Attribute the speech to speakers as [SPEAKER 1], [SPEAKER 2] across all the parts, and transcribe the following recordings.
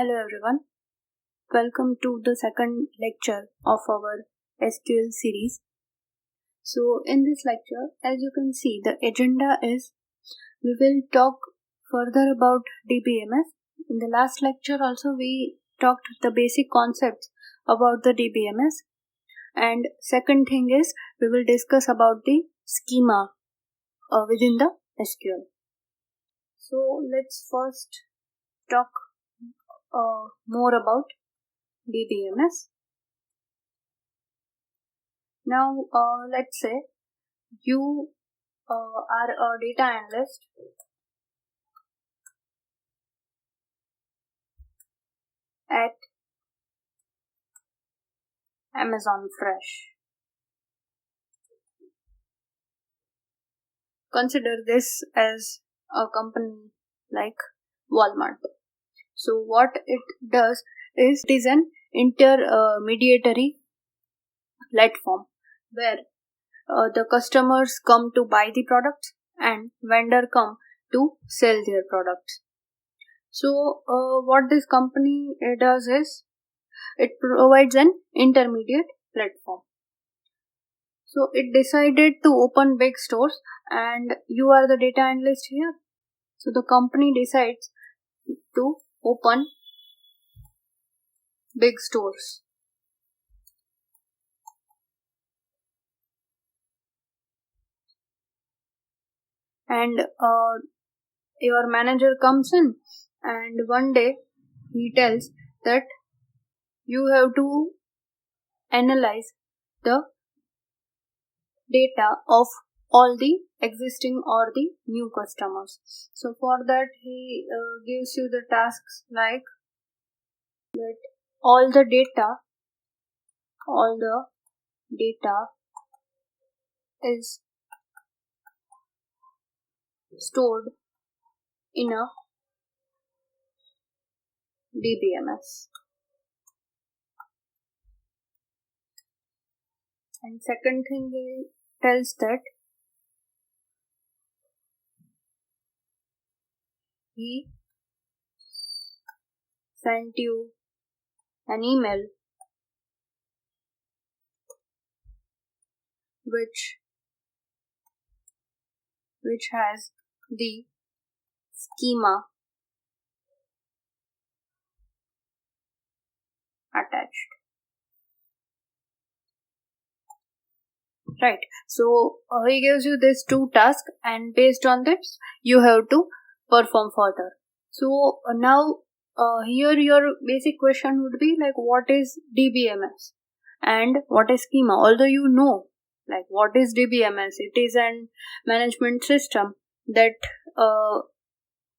[SPEAKER 1] Hello everyone, welcome to the second lecture of our SQL series. So in this lecture, as you can see, the agenda is we will talk further about DBMS. In the last lecture also we talked the basic concepts about the DBMS, and second thing is we will discuss about the schema within the SQL. So let's first talk more about DBMS. Now, let's say you are a data analyst at Amazon Fresh. Consider this as a company like Walmart. So what it does is it is an intermediary platform where the customers come to buy the products and vendor come to sell their products. So what this company does is it provides an intermediate platform. So it decided to open big stores, and you are the data analyst here. So the company decides to open big stores. And your manager comes in, and one day he tells that you have to analyze the data of all the existing or the new customers. So for that he gives you the tasks like that all the data is stored in a DBMS. And second thing, he tells that he sent you an email which has the schema attached. Right. So he gives you these two tasks, and based on this you have to perform further. So now here your basic question would be like, what is DBMS and what is schema? Although you know like what is DBMS, it is an management system that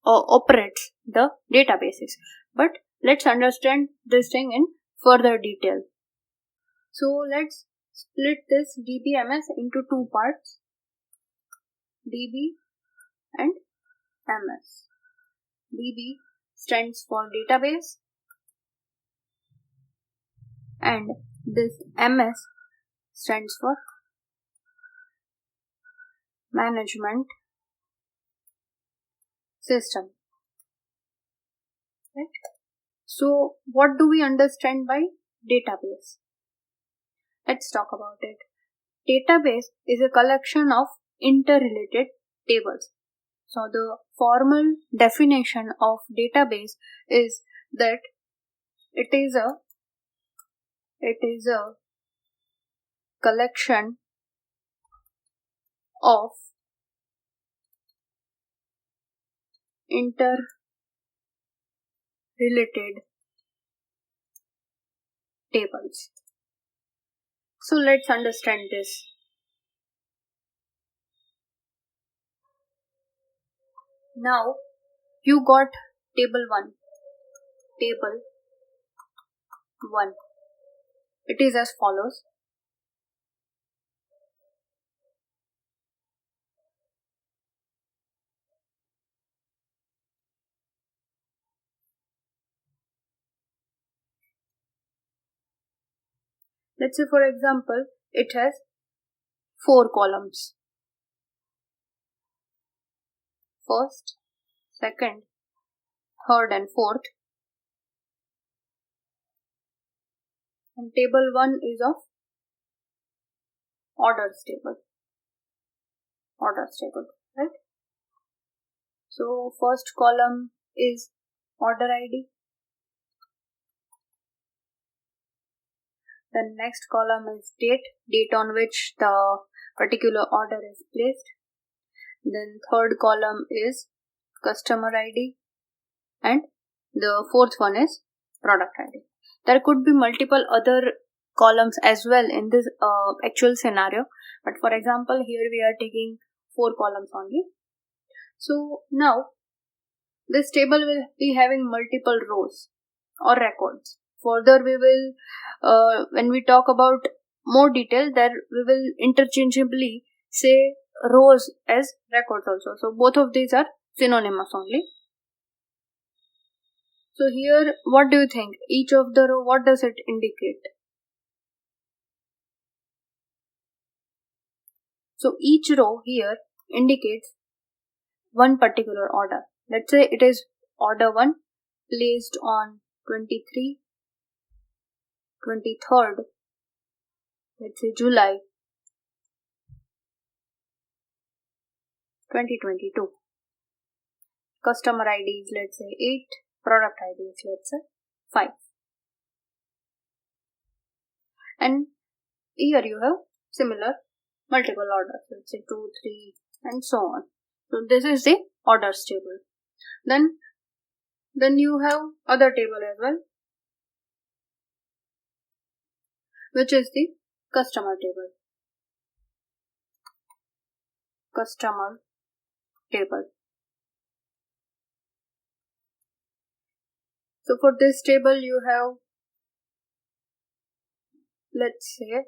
[SPEAKER 1] operates the databases. But let's understand this thing in further detail. So let's split this DBMS into two parts, DB and MS. DB stands for database, and this MS stands for management system. Right? So what do we understand by database? Let's talk about it. Database is a collection of interrelated tables. So the formal definition of database is that it is a collection of interrelated tables. So let's understand this. Now you got table 1. Table 1. It is as follows. Let's say for example, it has 4 columns. First, second, third and fourth. And table 1 is of orders table, right? So first column is order ID. Then next column is date on which the particular order is placed. Then third column is customer ID, and the fourth one is product ID. There could be multiple other columns as well in this actual scenario, but for example here we are taking 4 columns only. So now this table will be having multiple rows or records. Further we will when we talk about more detail, there we will interchangeably say rows as records also. So both of these are synonymous only. So here, what do you think? Each of the row, what does it indicate? So each row here indicates one particular order. Let's say it is order 1 placed on 23rd, let's say July 2022. Customer ID is let's say 8, product ID is let's say 5. And here you have similar multiple orders, let's say 2, 3 and so on. So this is the orders table. Then you have other table as well, which is the customer table. So for this table you have, let's say,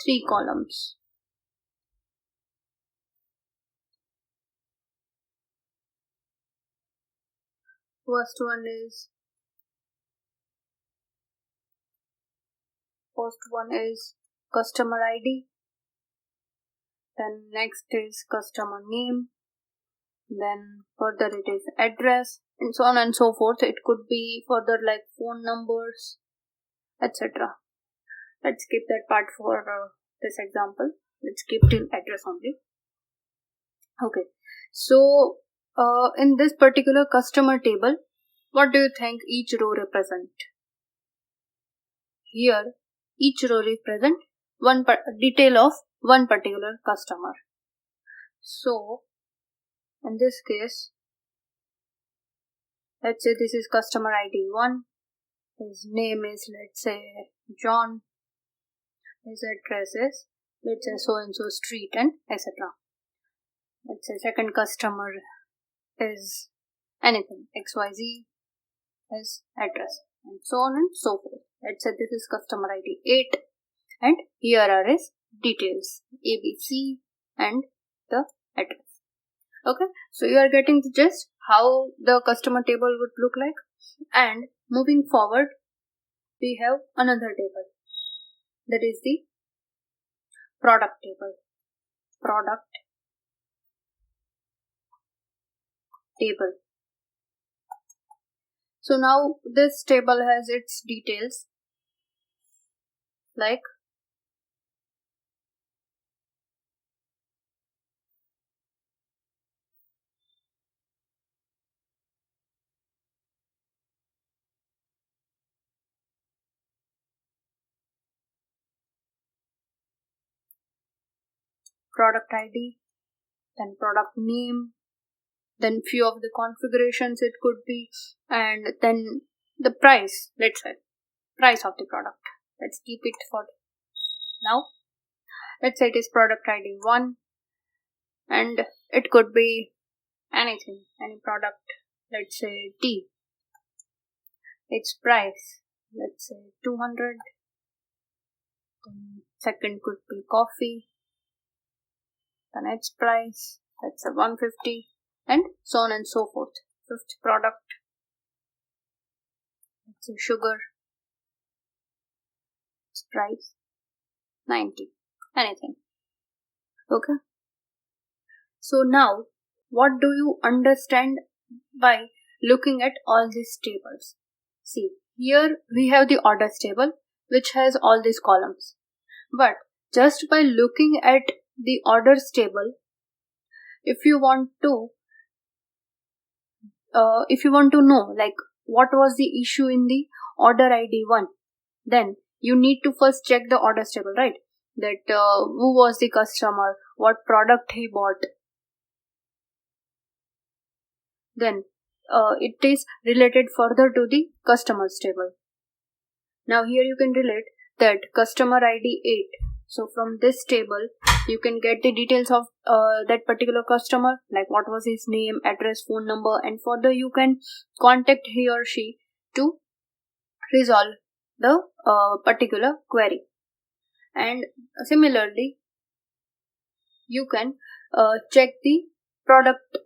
[SPEAKER 1] 3 columns. First one is customer ID. Then next is customer name. Then further it is address and so on and so forth. It could be further like phone numbers, etc. Let's skip that part for this example. Let's keep till address only. Okay. So in this particular customer table, what do you think each row represent? Here, each row represent one detail of one particular customer. So, in this case, let's say this is customer ID 1. His name is let's say John. His address is let's say so and so street and etc. Let's say second customer is anything XYZ, his address and so on and so forth. Let's say this is customer ID 8 and here are his details ABC and the address. Okay, so you are getting the gist how the customer table would look like. And moving forward, we have another table, that is the product table. So now this table has its details like product ID, then product name, then few of the configurations it could be, and then the price, let's say price of the product. Let's keep it for now. Let's say it is product ID 1 and it could be anything, any product, let's say tea. Its price, let's say 200. Then second could be coffee. Then its price, let's say 150 and so on and so forth. Fifth product, let's say sugar. Its price 90. Anything. Okay. So now, what do you understand by looking at all these tables. See, here we have the orders table which has all these columns. But just by looking at the orders table, if you want to know like what was the issue in the order ID 1, then you need to first check the orders table, right? That who was the customer, what product he bought. Then it is related further to the customers table. Now here you can relate that customer ID 8. So from this table you can get the details of that particular customer, like what was his name, address, phone number, and further you can contact he or she to resolve the particular query. And similarly you can check the product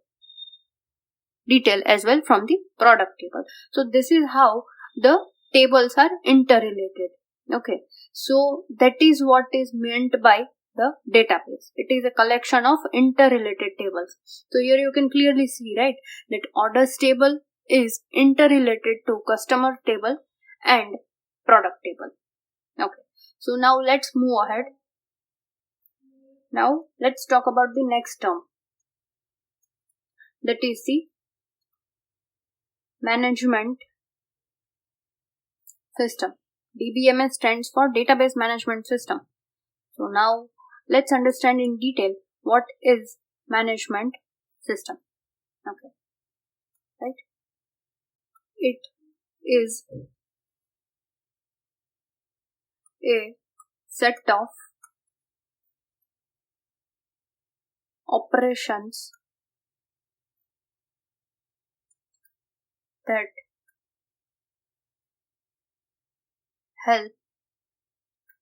[SPEAKER 1] detail as well from the product table. So this is how the tables are interrelated. Okay, so that is what is meant by the database. It is a collection of interrelated tables. So here you can clearly see, right, that orders table is interrelated to customer table and product table. Okay, so now let's move ahead. Now let's talk about the next term, that is the management system. DBMS stands for Database Management System. So now let's understand in detail what is management system. Okay, right? It is a set of operations that help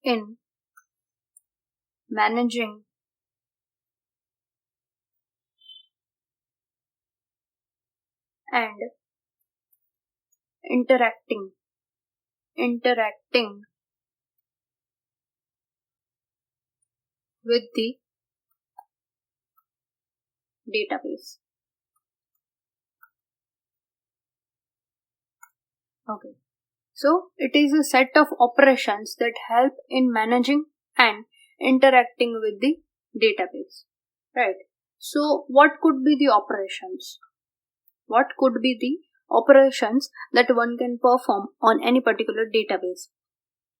[SPEAKER 1] in managing and interacting with the database. Okay, so it is a set of operations that help in managing and interacting with the database, right? So what could be the operations? What could be the operations that one can perform on any particular database?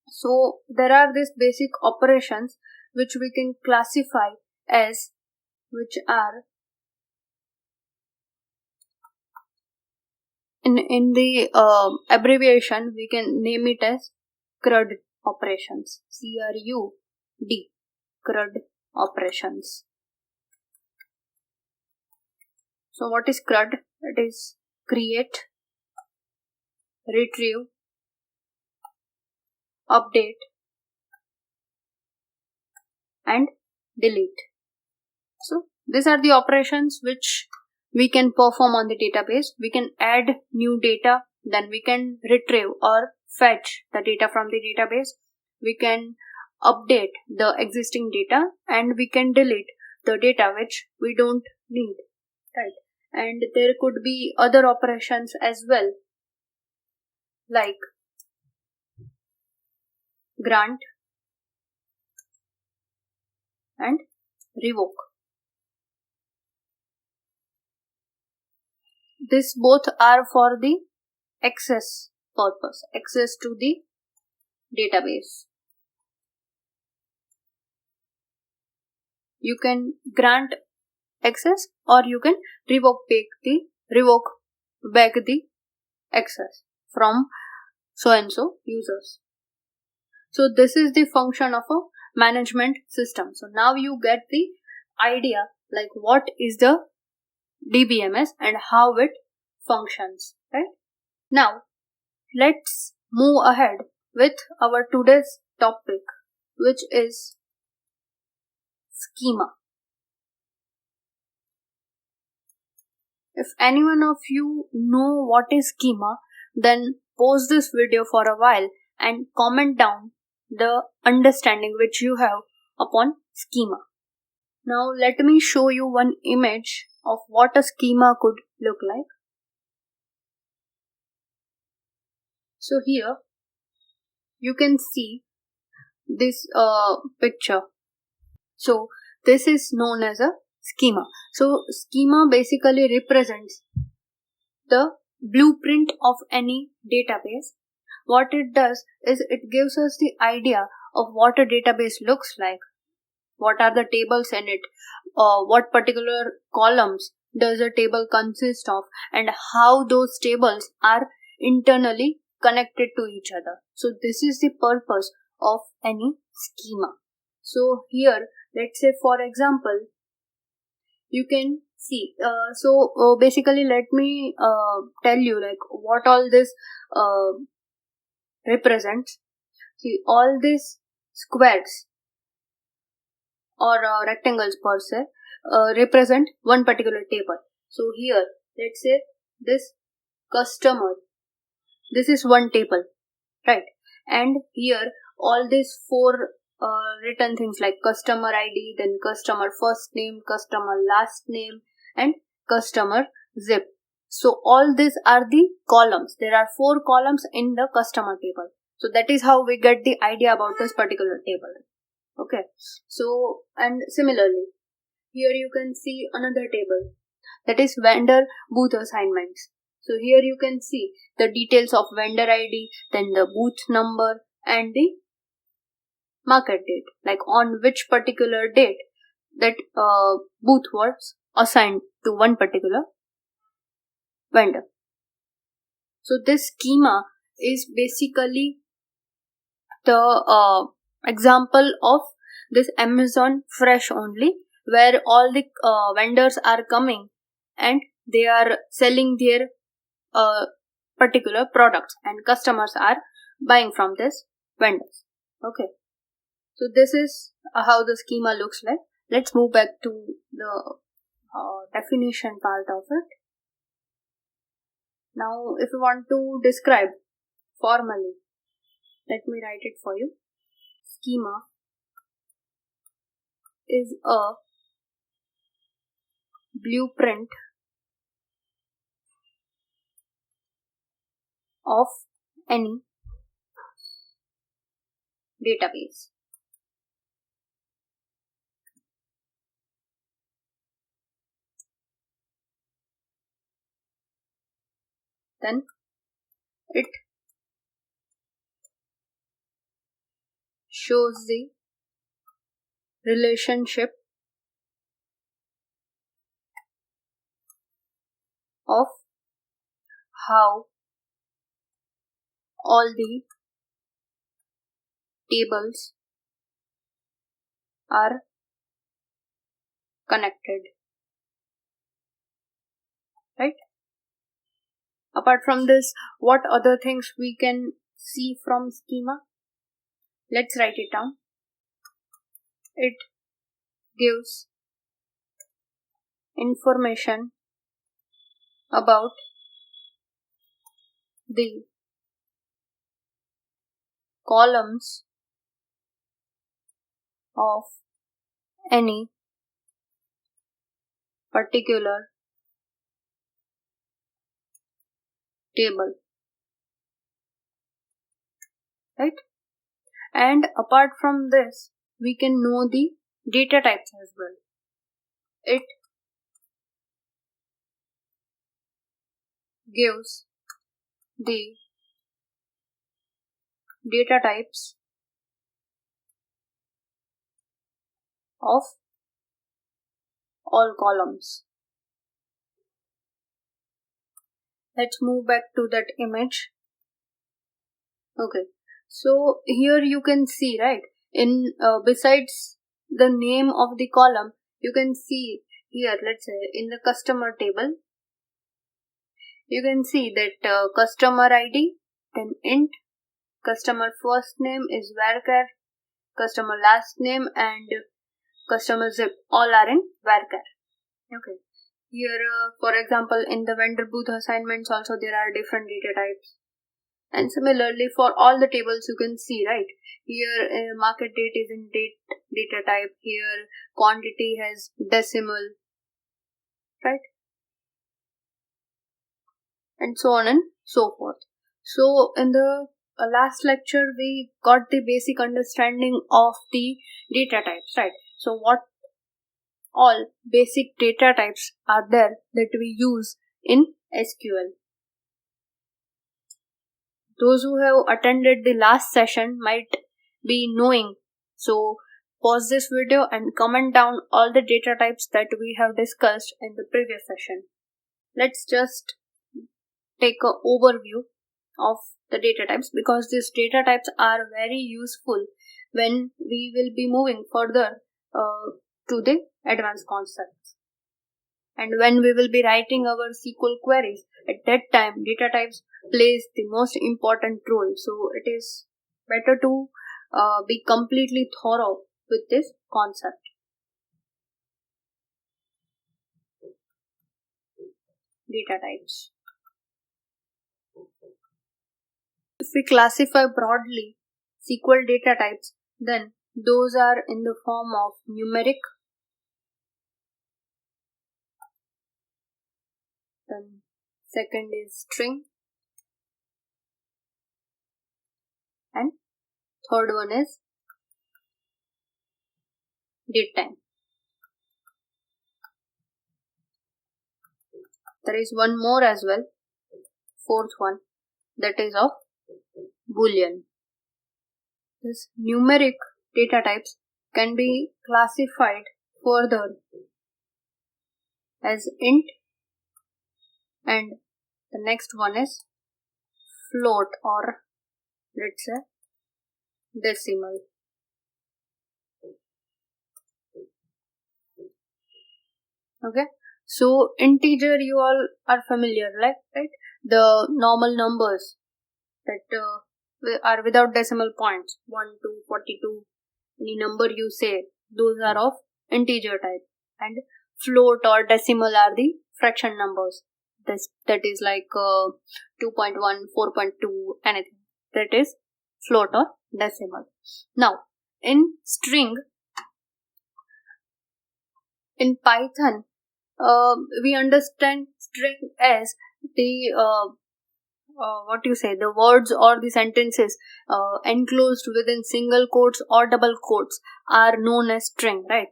[SPEAKER 1] So there are these basic operations which we can classify as, which are in the abbreviation we can name it as CRUD operations. CRUD, CRUD operations. So what is CRUD? It is create, retrieve, update, and delete. So these are the operations which we can perform on the database. We can add new data, then we can retrieve or fetch the data from the database. We can update the existing data, and we can delete the data which we don't need, right? And there could be other operations as well, like grant and revoke. This both are for the access purpose, access to the database. You can grant access or you can revoke back the access from so and so users. So this is the function of a management system. So now you get the idea like what is the DBMS and how it functions, right? Now let's move ahead with our today's topic, which is schema. If anyone of you know what is schema, then pause this video for a while and comment down the understanding which you have upon schema. Now let me show you one image of what a schema could look like. So here you can see this picture. So this is known as a schema. So schema basically represents the blueprint of any database. What it does is it gives us the idea of what a database looks like, what are the tables in it, what particular columns does a table consist of, and how those tables are internally connected to each other. So this is the purpose of any schema. So here, let's say for example, you can see, basically let me tell you like what all this represents. See, all these squares or rectangles per se represent one particular table. So here, let's say this customer, this is one table, right? And here all these four written things like customer ID, then customer first name, customer last name, and customer zip. So all these are the columns. There are 4 columns in the customer table. So that is how we get the idea about this particular table. Okay. So, and similarly, here you can see another table, that is vendor booth assignments. So here you can see the details of vendor ID, then the booth number and the market date, like on which particular date that booth was assigned to one particular vendor. So this schema is basically the example of this Amazon Fresh only, where all the vendors are coming and they are selling their particular products and customers are buying from this vendors. Okay, so this is how the schema looks like. Let's move back to the definition part of it. Now if you want to describe formally, let me write it for you. Schema is a blueprint of any database. Then it shows the relationship of how all the tables are connected, right? Apart from this, what other things we can see from schema? Let's write it down. It gives information about the columns of any particular table, right? And apart from this, we can know the data types as well. It gives the data types of all columns. Let's move back to that image. Okay, so here you can see, right, in besides the name of the column, you can see here, let's say in the customer table, you can see that customer ID, then int, customer first name is varchar, customer last name and customer zip all are in varchar. Okay, here for example in the vendor booth assignments also there are different data types, and similarly for all the tables you can see, right, here market date is in date data type, here quantity has decimal, right, and so on and so forth. So in the last lecture we got the basic understanding of the data types, right? So what all basic data types are there that we use in SQL? Those who have attended the last session might be knowing. So pause this video and comment down all the data types that we have discussed in the previous session. Let's just take an overview of the data types, because these data types are very useful when we will be moving further to the advanced concepts. And when we will be writing our SQL queries, at that time data types plays the most important role. So it is better to be completely thorough with this concept. Data types. If we classify broadly SQL data types, then those are in the form of numeric, then second is string, and third one is date time. There is one more as well, fourth one, that is of Boolean. This numeric data types can be classified further as int, and the next one is float, or let's say decimal. Okay, so integer you all are familiar, right? The normal numbers that are without decimal points, 1 to 42, any number you say, those are of integer type, and float or decimal are the fraction numbers. That is like 2.1, 4.2, anything that is float or decimal. Now in string, in Python, we understand string as the the words or the sentences enclosed within single quotes or double quotes are known as string, right?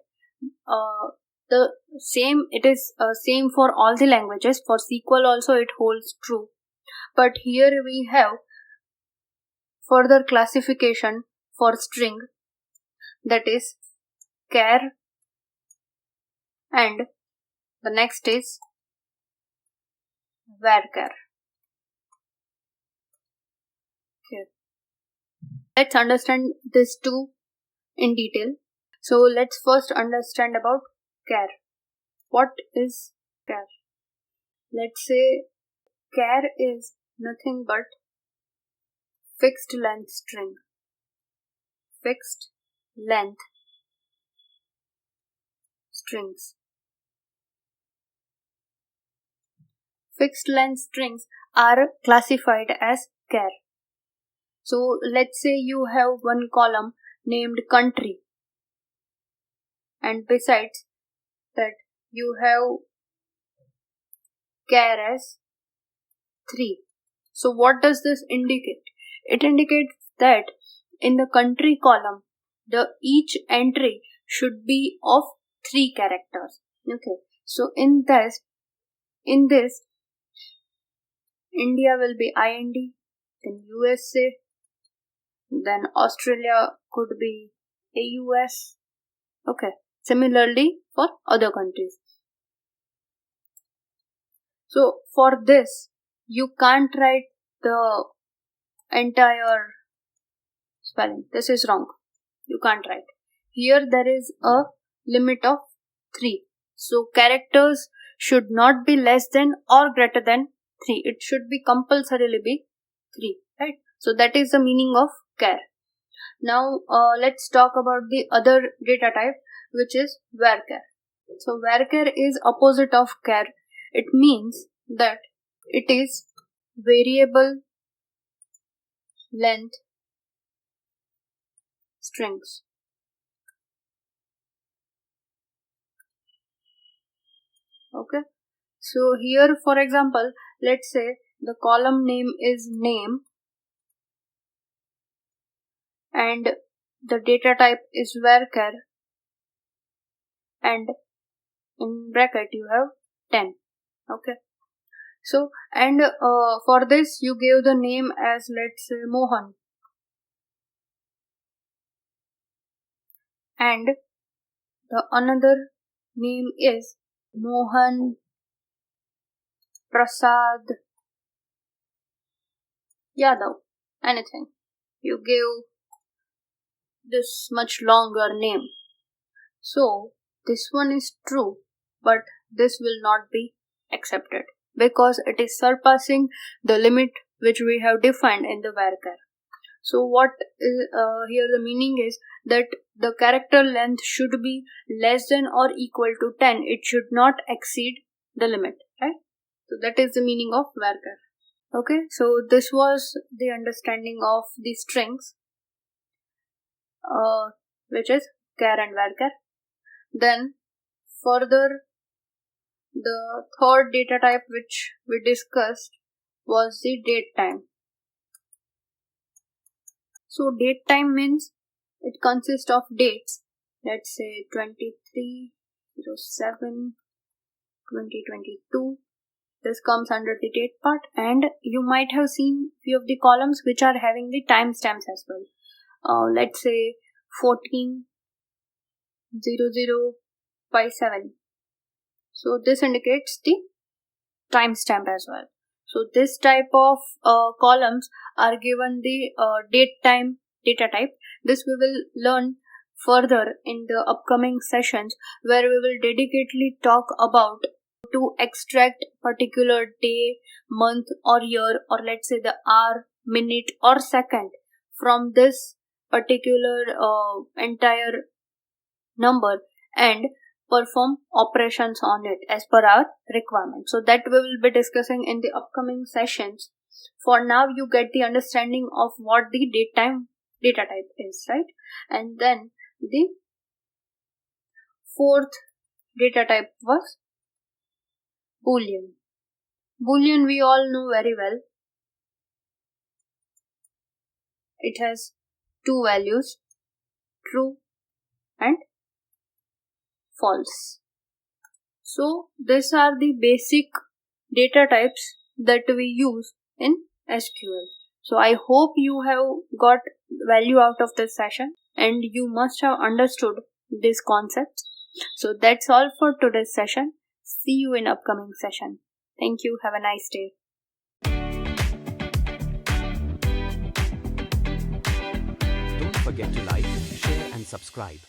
[SPEAKER 1] The same, it is same for all the languages. For SQL also it holds true, but here we have further classification for string, that is char, and the next is varchar. Okay. Let's understand these two in detail. So let's first understand about char. What is char? Let's say char is nothing but fixed length string. Fixed length strings. Fixed length strings are classified as char. So let's say you have one column named country, and besides that you have char as 3. So what does this indicate? It indicates that in the country column, each entry should be of 3 characters. Okay, so in this India will be IND, then USA, then Australia could be AUS. Okay, similarly for other countries. So for this, you can't write the entire spelling. This is wrong. You can't write. Here there is a limit of 3. So characters should not be less than or greater than 3. It should be compulsorily be 3, right? So that is the meaning of char. Now let's talk about the other data type, which is varchar. So varchar is opposite of char. It means that it is variable length strings. Okay, so here for example, let's say the column name is name, and the data type is varchar, and in bracket you have 10. Okay, so and for this you give the name as, let's say, Mohan, and the another name is Mohan Prasad Yadav, anything. You give this much longer name. So this one is true, but this will not be accepted because it is surpassing the limit which we have defined in the varchar. So what is here the meaning is that the character length should be less than or equal to 10. It should not exceed the limit, right? So that is the meaning of varchar. Okay, so this was the understanding of the strings, which is char and varchar. Then further, the third data type which we discussed was the date time. So date time means it consists of dates. Let's say 23/07/2022. This comes under the date part, and you might have seen few of the columns which are having the timestamps as well. Let's say 14/00/7. So this indicates the timestamp as well. So this type of columns are given the date time data type. This we will learn further in the upcoming sessions, where we will dedicatedly talk about to extract particular day, month or year, or let's say the hour, minute or second from this particular entire number and perform operations on it as per our requirement. So that we will be discussing in the upcoming sessions. For now, you get the understanding of what the date time data type is, right? And then the fourth data type was Boolean. Boolean we all know very well. It has two values, true and false. So these are the basic data types that we use in SQL. So I hope you have got value out of this session and you must have understood these concepts. So that's all for today's session. See you in upcoming session. Thank you. Have a nice day.
[SPEAKER 2] Don't forget to like, share and subscribe.